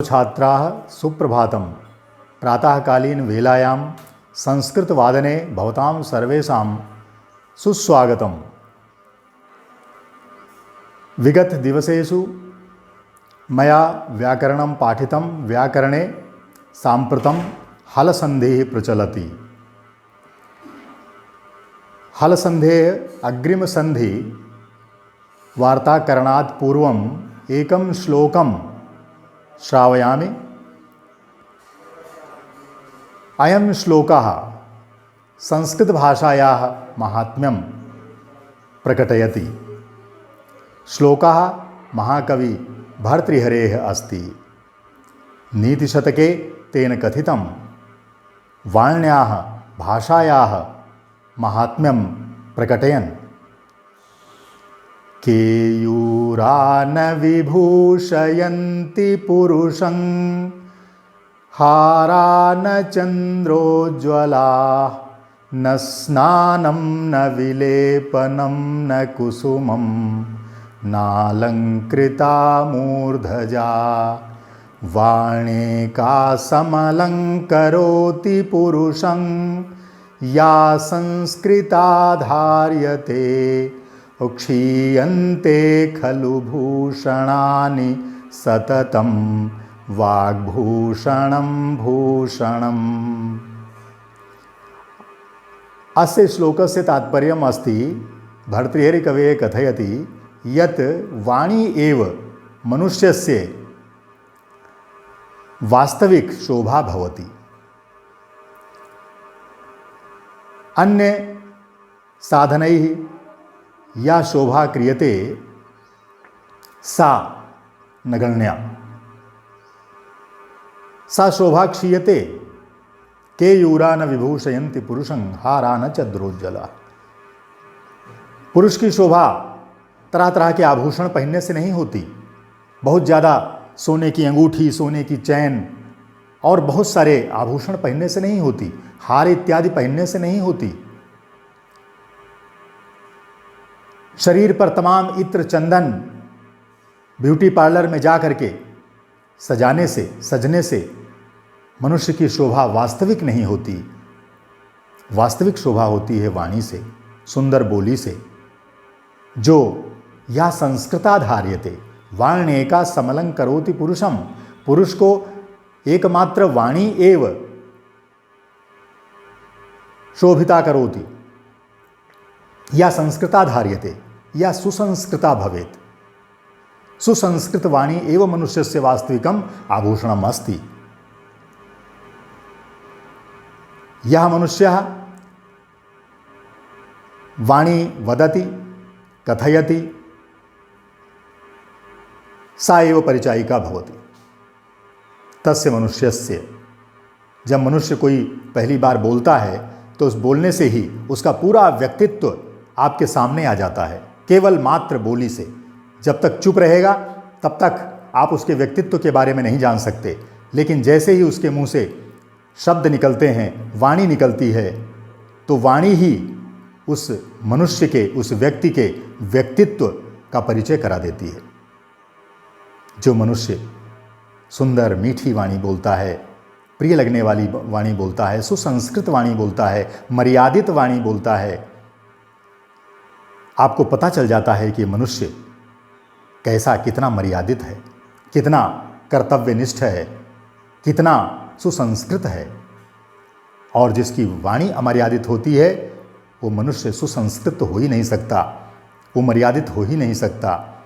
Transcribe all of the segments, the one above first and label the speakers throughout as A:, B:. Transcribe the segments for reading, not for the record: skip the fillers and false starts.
A: छात्राः सुप्रभातं। प्रातःकालीन वेलायां संस्कृतवादने भवतां सर्वेषां सुस्वागतम्। विगत दिवसेषु मया व्याकरणं पाठितं। व्याकरणे साम्प्रतं हलसन्धिः प्रचलति। हलसन्धेः अग्रिमसन्धि वार्ताकरणात् पूर्वम् एकं श्लोकं श्रावयामि। अयं श्लोकः संस्कृतभाषायाः माहात्म्यं प्रकटयति। श्लोकः महाकवि भर्तृहरेः अस्ति। नीतिशतके तेन कथितं वाण्याः भाषायाः माहात्म्यं प्रकटयन् केयूरान विभूषयन्ति पुरुषं हारान चन्द्रोज्ज्वला न स्नानं न विलेपनं न कुसुमं नालङ्कृता मूर्धजा वाणेका समलङ्करोति पुरुषं या संस्कृता धार्यते क्षीयन्ते खलु भूषणानि सततं वाग्भूषणं भूषणम्। अस्य श्लोकस्य तात्पर्यम् अस्ति भर्तृहरिकवये कथयति यत् वाणी एव मनुष्यस्य वास्तविक शोभा भवति। अन्य साधनैः या शोभा क्रियते सा नगण्या। सा शोभा क्षीयते केयूरा न विभूषयन्ति पुरुषं हारा न चन्द्रोज्ज्वला। पुरुष की शोभा तरह तरह के आभूषण पहनने से नहीं होती। बहुत ज़्यादा सोने की अंगूठी, सोने की चैन और बहुत सारे आभूषण पहनने से नहीं होती। हार इत्यादि पहनने से नहीं होती। शरीर पर तमाम इत्र चंदन ब्यूटी पार्लर में जा करके सजाने से, सजने से मनुष्य की शोभा वास्तविक नहीं होती। वास्तविक शोभा होती है वाणी से, सुंदर बोली से। जो या संस्कृता धार्यते वाण्येका समलंकरोति पुरुषम। पुरुष को एकमात्र वाणी एव शोभिता करोति। या संस्कृता धार्यते या सुसंस्कृता भवेत्। सुसंस्कृत वाणी एव मनुष्यस्य वास्तविकम् आभूषणम् अस्ति। यः मनुष्यः वाणी वदति, कथयति, सा एव परिचायिका भवति तस्य मनुष्यस्य। जब मनुष्य कोई पहली बार बोलता है तो उस बोलने से ही उसका पूरा व्यक्तित्व आपके सामने आ जाता है, केवल मात्र बोली से। जब तक चुप रहेगा तब तक आप उसके व्यक्तित्व के बारे में नहीं जान सकते। लेकिन जैसे ही उसके मुंह से शब्द निकलते हैं, वाणी निकलती है, तो वाणी ही उस मनुष्य के, उस व्यक्ति के व्यक्तित्व का परिचय करा देती है। जो मनुष्य सुंदर मीठी वाणी बोलता है, प्रिय लगने वाली वाणी बोलता है, सुसंस्कृत वाणी बोलता है, मर्यादित वाणी बोलता है, आपको पता चल जाता है कि मनुष्य कैसा, कितना मर्यादित है, कितना कर्तव्यनिष्ठ है, कितना सुसंस्कृत है। और जिसकी वाणी अमर्यादित होती है वो मनुष्य सुसंस्कृत हो ही नहीं सकता, वो मर्यादित हो ही नहीं सकता।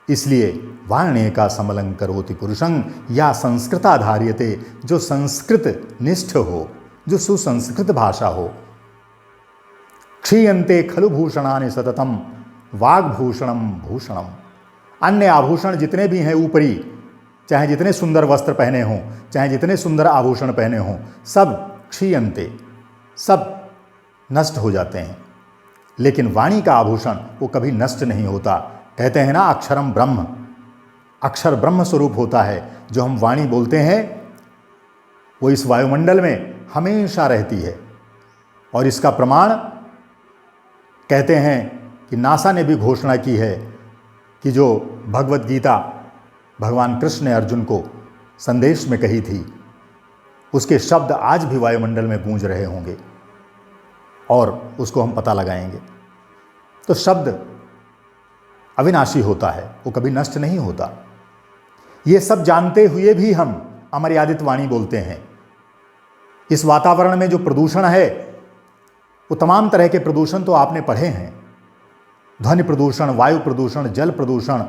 A: इसलिए वाण्येका समलंकरोति पुरुषं या संस्कृता धार्यते। जो संस्कृत निष्ठ हो, जो सुसंस्कृत भाषा हो। क्षीयन्ते खलु भूषणानि सततम वाग्भूषणम भूषणम। अन्य आभूषण जितने भी हैं ऊपरी, चाहे जितने सुंदर वस्त्र पहने हों, चाहे जितने सुंदर आभूषण पहने हों, सब क्षीयन्ते, सब नष्ट हो जाते हैं। लेकिन वाणी का आभूषण वो कभी नष्ट नहीं होता। कहते हैं ना, अक्षरम ब्रह्म। अक्षर ब्रह्म स्वरूप होता है। जो हम वाणी बोलते हैं वो इस वायुमंडल में हमेशा रहती है। और इसका प्रमाण कहते हैं कि नासा ने भी घोषणा की है कि जो भगवत गीता भगवान कृष्ण ने अर्जुन को संदेश में कही थी, उसके शब्द आज भी वायुमंडल में गूंज रहे होंगे और उसको हम पता लगाएंगे। तो शब्द अविनाशी होता है, वो कभी नष्ट नहीं होता। ये सब जानते हुए भी हम अमर्यादित वाणी बोलते हैं। इस वातावरण में जो प्रदूषण है, वो तमाम तरह के प्रदूषण तो आपने पढ़े हैं, ध्वनि प्रदूषण, वायु प्रदूषण, जल प्रदूषण,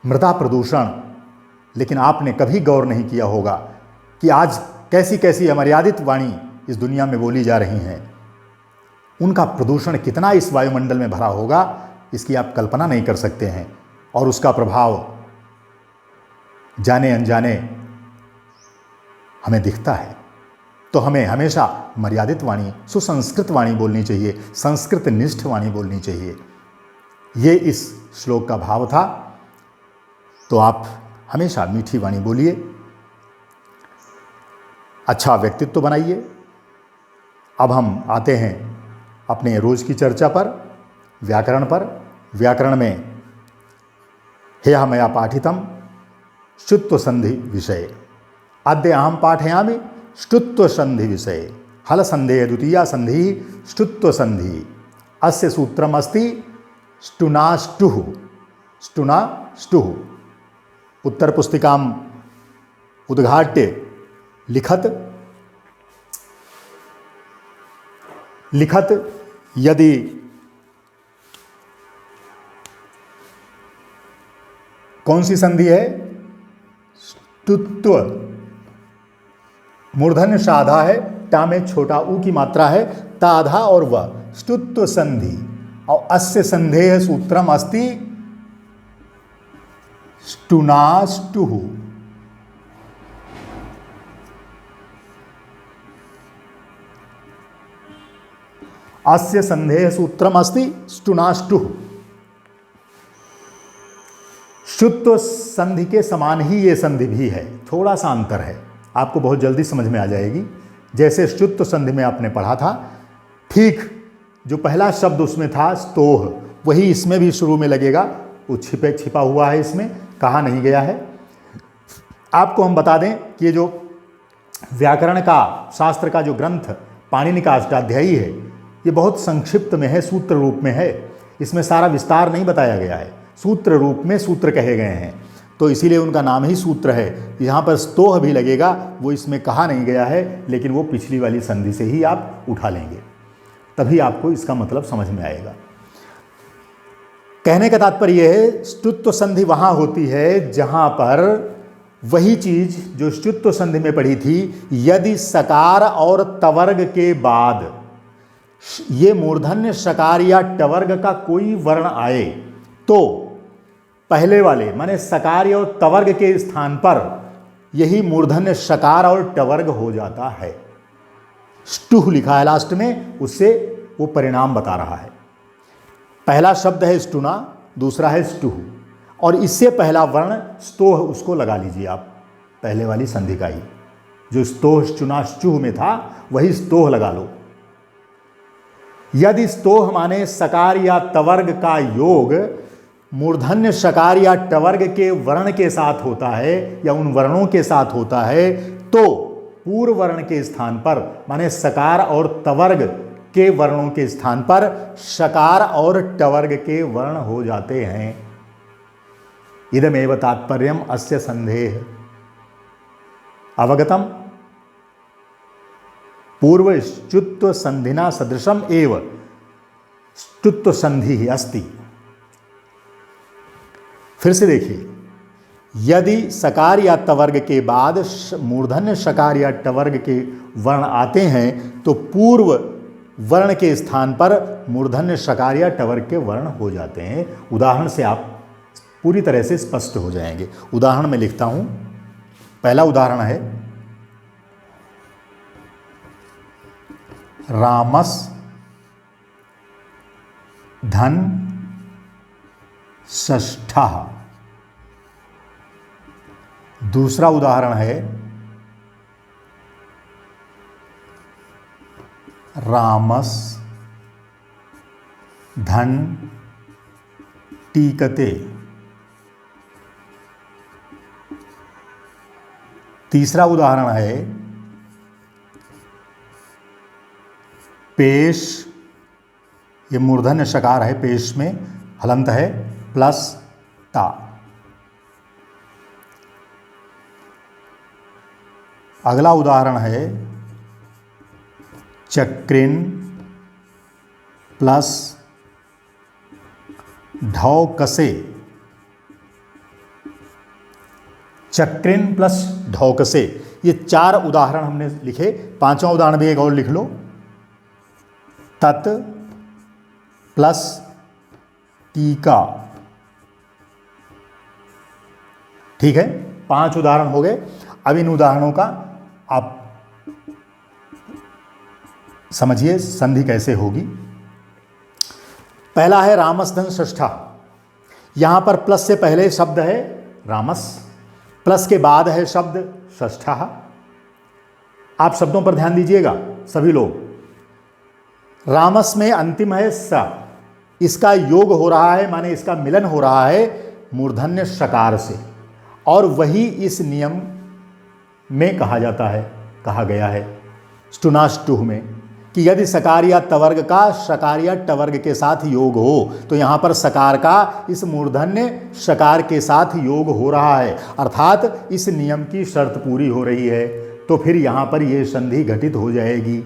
A: मृदा प्रदूषण, लेकिन आपने कभी गौर नहीं किया होगा कि आज कैसी कैसी अमर्यादित वाणी इस दुनिया में बोली जा रही हैं। उनका प्रदूषण कितना इस वायुमंडल में भरा होगा, इसकी आप कल्पना नहीं कर सकते हैं। और उसका प्रभाव जाने अनजाने हमें दिखता है। तो हमें हमेशा मर्यादित वाणी, सुसंस्कृत वाणी बोलनी चाहिए, संस्कृत निष्ठ वाणी बोलनी चाहिए। ये इस श्लोक का भाव था। तो आप हमेशा मीठी वाणी बोलिए, अच्छा व्यक्तित्व बनाइए। अब हम आते हैं अपने रोज की चर्चा पर, व्याकरण पर। व्याकरण में हेह मया पाठितम श्रुत्व संधि विषय। अद्य अहम पाठयामि श्रुत्व संधि विषय। हल संधेय द्वितीया संधि श्रुत्व संधि। अस्य सूत्रम अस्ति स्टुनाष्टुः। स्टुनाष्टुः। उत्तर पुस्तिकाम उद्घाट्य लिखत यदि कौन सी संधि है? स्तुत्व। मूर्धन्य साधा है, टा में छोटा ऊ की मात्रा है, ताधा और व, स्तुत्व संधि। और अस्य संधेय सूत्रम अस्ति स्टुनाष्टुः। अस्य संधेय सूत्रम अस्ति स्टुनाष्टुः। शुत्व संधि के समान ही ये संधि भी है, थोड़ा सा अंतर है, आपको बहुत जल्दी समझ में आ जाएगी। जैसे शुत्व संधि में आपने पढ़ा था, ठीक जो पहला शब्द उसमें था स्तोह, वही इसमें भी शुरू में लगेगा। वो छिपा हुआ है, इसमें कहा नहीं गया है। आपको हम बता दें कि ये जो व्याकरण का शास्त्र का जो ग्रंथ पाणिनि का अष्टाध्यायी है, ये बहुत संक्षिप्त में है, सूत्र रूप में है। इसमें सारा विस्तार नहीं बताया गया है, सूत्र रूप में सूत्र कहे गए हैं, तो इसीलिए उनका नाम ही सूत्र है। यहाँ पर स्तोह भी लगेगा, वो इसमें कहा नहीं गया है, लेकिन वो पिछली वाली संधि से ही आप उठा लेंगे, तभी आपको इसका मतलब समझ में आएगा। कहने का तात्पर्य यह है, स्तुत्व संधि वहाँ होती है जहाँ पर वही चीज जो स्तुत्व संधि में पढ़ी थी, यदि सकार और तवर्ग के बाद ये मूर्धन्य सकार या टवर्ग का कोई वर्ण आए, तो पहले वाले माने सकार और तवर्ग के स्थान पर यही मूर्धन्य सकार और टवर्ग हो जाता है। स्टुह लिखा है लास्ट में, उससे वो परिणाम बता रहा है। पहला शब्द है स्टुना, दूसरा है स्टुह, और इससे पहला वर्ण स्तोह, उसको लगा लीजिए आप, पहले वाली संधि का ही, जो स्तोह चुना चूह में था वही स्तोह लगा लो। यदि स्तोह माने सकार या तवर्ग का योग मूर्धन्य सकार या टवर्ग के वर्ण के साथ होता है या उन वर्णों के साथ होता है, तो पूर्व वर्ण के स्थान पर माने सकार और तवर्ग के वर्णों के स्थान पर सकार और टवर्ग के वर्ण हो जाते हैं। इदमेव तात्पर्यम अस्य संधेः। अवगतम? पूर्व स्तुत्व संधिना सदृशम एव स्तुत्व संधि अस्ति। फिर से देखिए, यदि सकार या तवर्ग के बाद मूर्धन्य सकार या टवर्ग के वर्ण आते हैं तो पूर्व वर्ण के स्थान पर मूर्धन्य सकार या टवर्ग के वर्ण हो जाते हैं। उदाहरण से आप पूरी तरह से स्पष्ट हो जाएंगे। उदाहरण में लिखता हूं। पहला उदाहरण है रामस धन षष्ठः। दूसरा उदाहरण है रामस धन टीकते। तीसरा उदाहरण है पेश, ये मूर्धन्य शकार है, पेश में हलंत है प्लस ता। अगला उदाहरण है चक्रिन प्लस ढौकसे। चक्रिन प्लस ढौकसे, ये 4 उदाहरण हमने लिखे। 5वां उदाहरण भी एक और लिख लो, तत् प्लस टीका। ठीक है, 5 उदाहरण हो गए। अब इन उदाहरणों का आप समझिए संधि कैसे होगी। पहला है रामस धन षष्ठा। यहां पर प्लस से पहले शब्द है रामस, प्लस के बाद है शब्द षष्ठा। आप शब्दों पर ध्यान दीजिएगा सभी लोग। रामस में अंतिम है स, इसका योग हो रहा है, माने इसका मिलन हो रहा है मूर्धन्य शकार से, और वही इस नियम में कहा जाता है, कहा गया है स्टुनाष्टुह में, कि यदि सकार या तवर्ग का शकार या टवर्ग के साथ योग हो, तो यहाँ पर सकार का इस मूर्धन्य शकार के साथ योग हो रहा है, अर्थात इस नियम की शर्त पूरी हो रही है, तो फिर यहाँ पर ये संधि घटित हो जाएगी।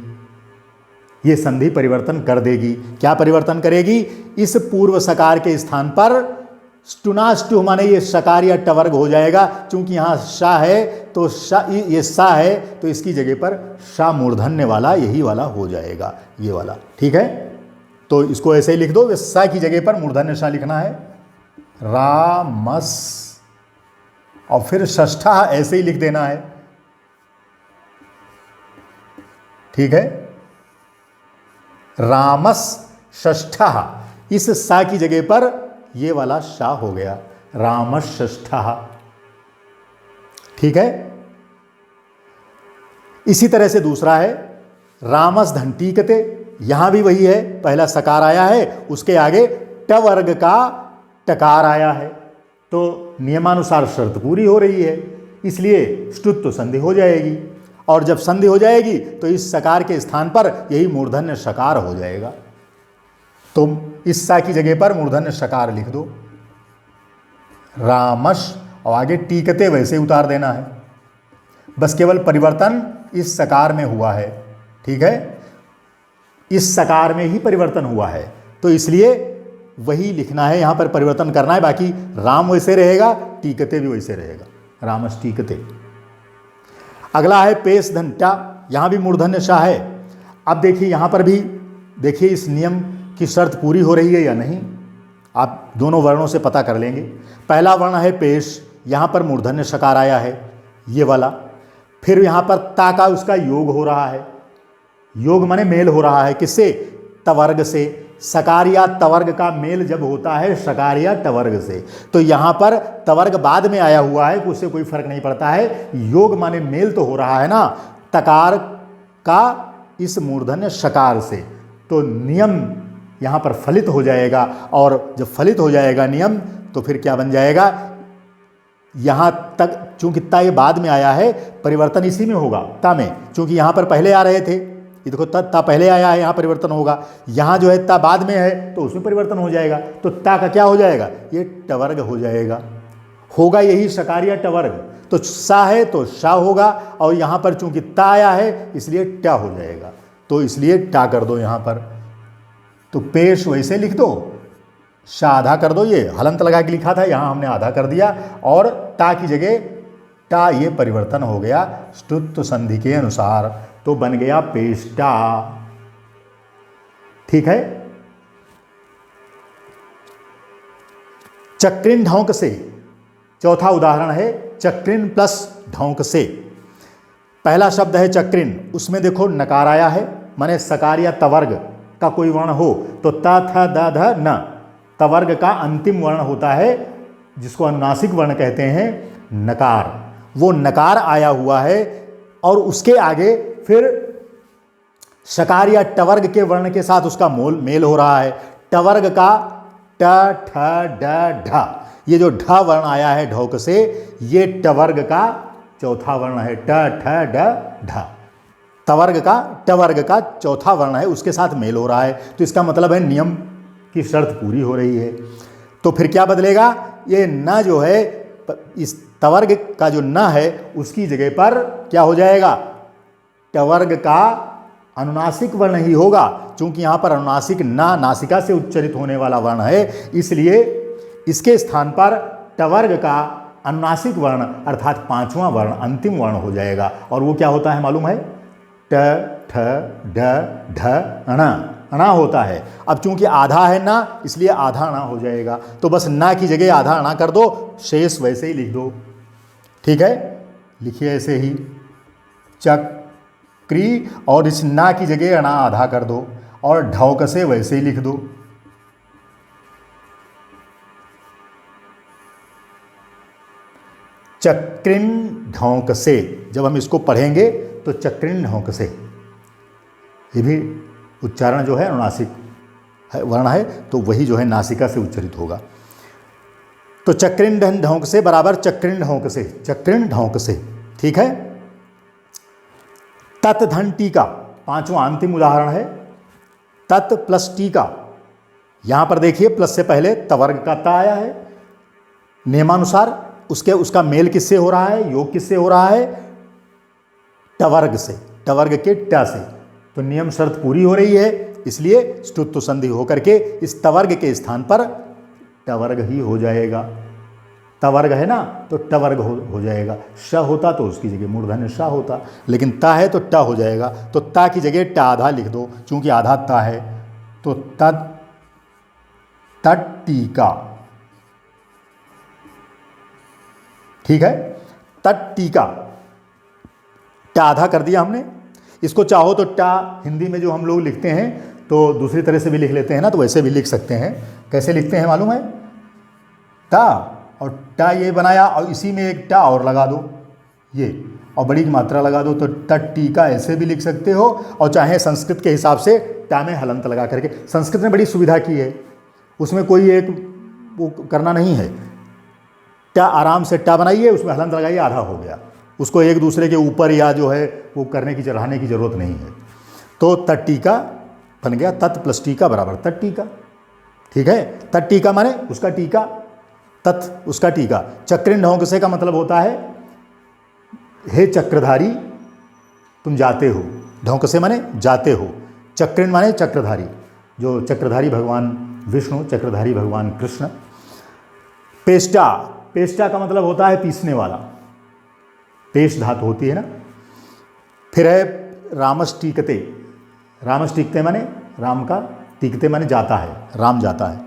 A: ये संधि परिवर्तन कर देगी। क्या परिवर्तन करेगी? इस पूर्व सकार के स्थान पर स्टुनाष्टुह माने ये शकार या टवर्ग हो जाएगा। चूंकि यहाँ शा है तो शा, ये सा है तो इसकी जगह पर शा मूर्धन्य वाला यही वाला हो जाएगा, ये वाला। ठीक है, तो इसको ऐसे ही लिख दो, सा की जगह पर मूर्धन्य शा लिखना है, रामस, और फिर षष्ठा ऐसे ही लिख देना है। ठीक है, रामस षष्ठा, इस सा की जगह पर ये वाला शा हो गया, रामस षष्ठा। ठीक है, इसी तरह से दूसरा है रामस धंटीकते। यहां भी वही है, पहला सकार आया है, उसके आगे ट वर्ग का टकार आया है, तो नियमानुसार शर्त पूरी हो रही है, इसलिए ष्टुत्व संधि हो जाएगी। और जब संधि हो जाएगी तो इस सकार के स्थान पर यही मूर्धन्य शकार हो जाएगा। तुम इस सा की जगह पर मूर्धन्य शकार लिख दो, रामश, और आगे टीकते वैसे उतार देना है। बस केवल परिवर्तन इस सकार में हुआ है। ठीक है, इस सकार में ही परिवर्तन हुआ है, तो इसलिए वही लिखना है, यहां पर परिवर्तन करना है। बाकी राम वैसे रहेगा, टीकते भी वैसे रहेगा, रामश टीकते। अगला है पेश धंटा। यहां भी मूर्धन्य शा है। अब देखिए यहां पर भी देखिए इस नियम की शर्त पूरी हो रही है या नहीं, आप दोनों वर्णों से पता कर लेंगे। पहला वर्ण है पेश, यहां पर मूर्धन्य शकार आया है, ये वाला। फिर यहां पर ता का उसका योग हो रहा है, योग माने मेल हो रहा है, किससे? तवर्ग से। सकार या तवर्ग का मेल जब होता है शकार या टवर्ग से, तो यहां पर तवर्ग बाद में आया हुआ है, उससे कोई फर्क नहीं पड़ता है, योग माने मेल तो हो रहा है ना तकार का इस मूर्धन्य शकार से, तो नियम यहां पर फलित हो जाएगा। और जब फलित हो जाएगा नियम, तो फिर क्या बन जाएगा? यहां तक चूंकि ता ये बाद में आया है, परिवर्तन इसी में होगा, ता में, चूंकि यहां पर पहले आ रहे थे, ये देखो ता पहले आया है, यहाँ परिवर्तन होगा। यहाँ जो है ता बाद में है, तो उसमें परिवर्तन हो जाएगा, तो ता का क्या हो जाएगा? ये टवर्ग हो जाएगा, होगा यही शकार या टवर्ग, तो सा है तो शा होगा, और यहाँ पर चूंकि ता आया है इसलिए टा हो जाएगा, तो इसलिए टा कर दो यहाँ पर। तो पेश वैसे लिख दो, शा आधा कर दो, ये हलंत लगा के लिखा था, यहाँ हमने आधा कर दिया, और ता की जगह टा, ये परिवर्तन हो गया ष्टुत्व संधि के अनुसार, तो बन गया पेष्टा। ठीक है, चक्रिन ढौक से। चौथा उदाहरण है चक्रिन प्लस ढौक से। पहला शब्द है चक्रिन, उसमें देखो नकार आया है, माने सकार या तवर्ग का कोई वर्ण हो, तो त थ द ध न, तवर्ग का अंतिम वर्ण होता है जिसको अनुनासिक वर्ण कहते हैं, नकार। वो नकार आया हुआ है, और उसके आगे फिर शकार या टवर्ग के वर्ण के साथ उसका मेल हो रहा है। टवर्ग का ट ठ ड ढ, ये जो ढ वर्ण आया है ढौक से, ये टवर्ग का चौथा वर्ण है ट, ठ, ड, ढ। तवर्ग का ट वर्ग का चौथा वर्ण है, उसके साथ मेल हो रहा है, तो इसका मतलब है नियम की शर्त पूरी हो रही है। तो फिर क्या बदलेगा, ये न जो है इस तवर्ग का जो न है उसकी जगह पर क्या हो जाएगा, टवर्ग का अनुनासिक वर्ण ही होगा। क्योंकि यहाँ पर अनुनासिक ना नासिका से उच्चरित होने वाला वर्ण है, इसलिए इसके स्थान पर टवर्ग का अनुनासिक वर्ण अर्थात पांचवां वर्ण अंतिम वर्ण हो जाएगा। और वो क्या होता है मालूम है, ट, ठ, ड, ढ, अणा, अणा होता है। अब चूंकि आधा है ना, इसलिए आधा अणा हो जाएगा। तो बस ना की जगह आधा अणा कर दो, शेष वैसे ही लिख दो। ठीक है, लिखिए ऐसे ही चक्री, और इस ना की जगह अणा आधा कर दो, और ढौक से वैसे ही लिख दो। चक्रिन ढौक से, जब हम इसको पढ़ेंगे तो चक्रिन ढौक से, ये भी उच्चारण जो है अनुनासिक वर्ण है, तो वही जो है नासिका से उच्चरित होगा। तो चक्रिन ढौक से बराबर चक्रिन ढौक से, चक्रिन ढौक से। ठीक है, तत् धन टीका पांचवा अंतिम उदाहरण है। तत् प्लस टीका, यहां पर देखिए प्लस से पहले तवर्ग का ता आया है, नियमानुसार उसका मेल किससे हो रहा है, योग किससे हो रहा है, टवर्ग से, टवर्ग के ट से। तो नियम शर्त पूरी हो रही है, इसलिए स्तुत्व संधि होकर के इस तवर्ग के स्थान पर टवर्ग ही हो जाएगा। तवर्ग है ना, तो टवर्ग हो जाएगा। श होता तो उसकी जगह मूर्धन्य श होता, लेकिन ता है तो ट हो जाएगा। तो ता की जगह ट आधा लिख दो, चूंकि आधा ता है। तो तट टीका, ठीक है, तट टीका, ट आधा कर दिया हमने। इसको चाहो तो टा हिंदी में जो हम लोग लिखते हैं तो दूसरी तरह से भी लिख लेते हैं ना, तो वैसे भी लिख सकते हैं। कैसे लिखते हैं मालूम है, टा और टा ये बनाया, और इसी में एक टा और लगा दो ये, और बड़ी की मात्रा लगा दो, तो तट टीका ऐसे भी लिख सकते हो। और चाहे संस्कृत के हिसाब से टा में हलंत लगा करके, संस्कृत ने बड़ी सुविधा की है, उसमें कोई एक वो करना नहीं है। टा आराम से टा बनाइए, उसमें हलंत लगाइए, आधा हो गया। उसको एक दूसरे के ऊपर या जो है वो करने की चढ़ाने की जरूरत नहीं है। तो तट टीका बन गया, तत् प्लस टीका बराबर तट टीका। ठीक है, तट टीका माने उसका टीका, तत् उसका टीका। चक्रिन ढौक से का मतलब होता है हे चक्रधारी तुम जाते हो, ढौक से माने जाते हो, चक्रिन माने चक्रधारी, जो चक्रधारी भगवान विष्णु, चक्रधारी भगवान कृष्ण। पेष्टा, पेष्टा का मतलब होता है पीसने वाला, पेश धातु होती है ना। फिर है रामस्टीकते, रामस्टीकते माने राम का, टीकते माने जाता है, राम जाता है।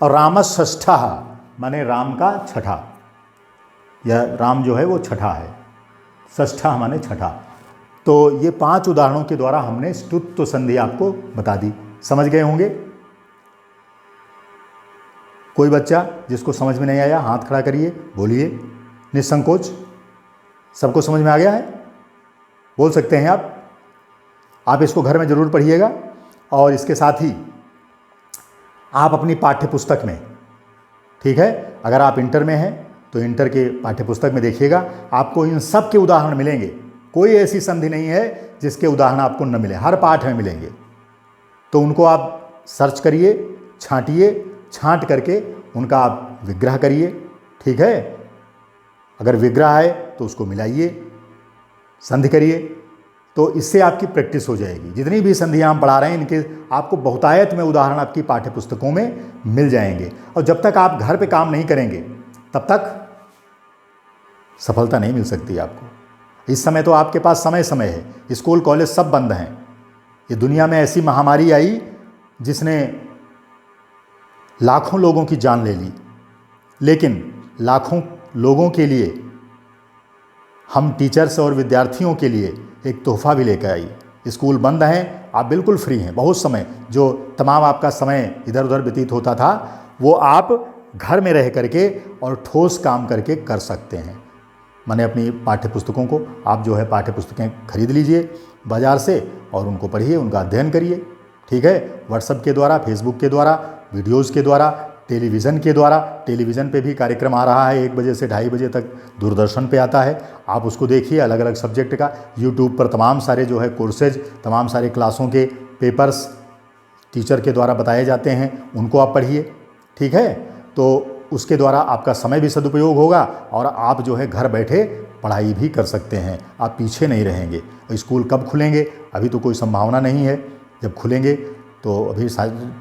A: और रामषष्ठा माने राम का छठा, यह राम जो है वो छठा है, षष्ठा माने छठा। तो ये 5 उदाहरणों के द्वारा हमने स्तुत्व संधि आपको बता दी। समझ गए होंगे। कोई बच्चा जिसको समझ में नहीं आया हाथ खड़ा करिए, बोलिए निसंकोच। सबको समझ में आ गया है, बोल सकते हैं आप इसको घर में ज़रूर पढ़िएगा। और इसके साथ ही आप अपनी पाठ्य पुस्तक में, ठीक है, अगर आप इंटर में हैं तो इंटर के पाठ्य पुस्तक में देखिएगा, आपको इन सब के उदाहरण मिलेंगे। कोई ऐसी संधि नहीं है जिसके उदाहरण आपको न मिले, हर पाठ में मिलेंगे। तो उनको आप सर्च करिए, छांटिए, छांट करके उनका आप विग्रह करिए। ठीक है, अगर विग्रह है तो उसको मिलाइए, संधि करिए, तो इससे आपकी प्रैक्टिस हो जाएगी। जितनी भी संधियाँ हम पढ़ा रहे हैं इनके आपको बहुतायत में उदाहरण आपकी पाठ्य पुस्तकों में मिल जाएंगे। और जब तक आप घर पे काम नहीं करेंगे तब तक सफलता नहीं मिल सकती आपको। इस समय तो आपके पास समय है, स्कूल कॉलेज सब बंद हैं। ये दुनिया में ऐसी महामारी आई जिसने लाखों लोगों की जान ले ली, लेकिन लाखों लोगों के लिए हम टीचर्स और विद्यार्थियों के लिए एक तोहफा भी लेकर आई। स्कूल बंद हैं, आप बिल्कुल फ्री हैं। बहुत समय जो तमाम आपका समय इधर उधर व्यतीत होता था वो आप घर में रह करके और ठोस काम करके कर सकते हैं। माने अपनी पाठ्य पुस्तकों को आप जो है पाठ्य पुस्तकें खरीद लीजिए बाज़ार से और उनको पढ़िए, उनका अध्ययन करिए। ठीक है, व्हाट्सएप के द्वारा, फेसबुक के द्वारा, वीडियोज़ के द्वारा, टेलीविज़न के द्वारा, टेलीविज़न पे भी कार्यक्रम आ रहा है 1 बजे से 2:30 बजे तक दूरदर्शन पे आता है, आप उसको देखिए अलग अलग सब्जेक्ट का। यूट्यूब पर तमाम सारे जो है कोर्सेज, तमाम सारे क्लासों के पेपर्स टीचर के द्वारा बताए जाते हैं, उनको आप पढ़िए, ठीक है। तो उसके द्वारा आपका समय भी सदुपयोग होगा और आप जो है घर बैठे पढ़ाई भी कर सकते हैं, आप पीछे नहीं रहेंगे। स्कूल कब खुलेंगे अभी तो कोई संभावना नहीं है, जब खुलेंगे तो अभी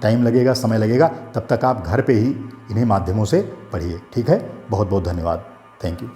A: टाइम लगेगा, समय लगेगा, तब तक आप घर पे ही इन्हीं माध्यमों से पढ़िए, ठीक है। बहुत बहुत धन्यवाद, थैंक यू।